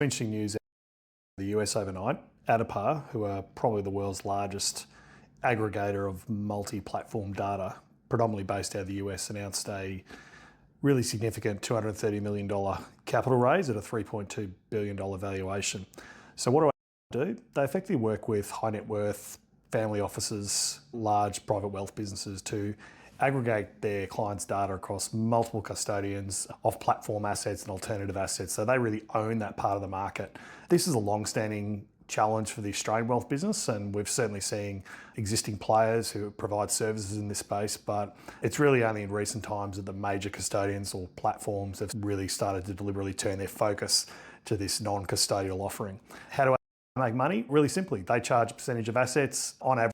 Interesting news out of the US overnight. Addepar, who are probably the world's largest aggregator of multi-platform data, predominantly based out of the US, announced a really significant $230 million capital raise at a $3.2 billion valuation. So what do I do? They effectively work with high net worth family offices, large private wealth businesses to aggregate their clients' data across multiple custodians of platform assets and alternative assets. So they really own that part of the market. This is a long-standing challenge for the Australian wealth business, and we've certainly seen existing players who provide services in this space, but it's really only in recent times that the major custodians or platforms have really started to deliberately turn their focus to this non-custodial offering. How do I make money? Really simply, they charge a percentage of assets. On average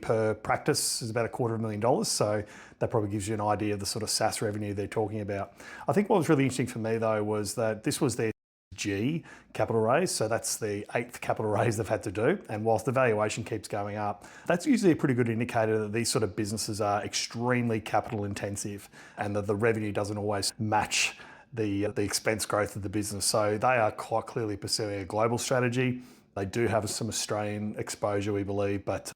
per practice is about $250,000, so that probably gives you an idea of the sort of SaaS revenue they're talking about. I think what was really interesting for me though was that this was their G capital raise, so that's the 8th capital raise they've had to do, and whilst the valuation keeps going up, that's usually a pretty good indicator that these sort of businesses are extremely capital intensive and that the revenue doesn't always match the expense growth of the business. So they are quite clearly pursuing a global strategy. They do have some Australian exposure, we believe, but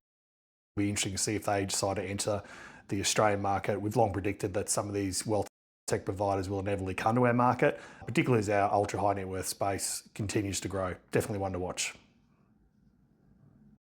it'll be interesting to see if they decide to enter the Australian market. We've long predicted that some of these wealth tech providers will inevitably come to our market, particularly as our ultra high net worth space continues to grow. Definitely one to watch.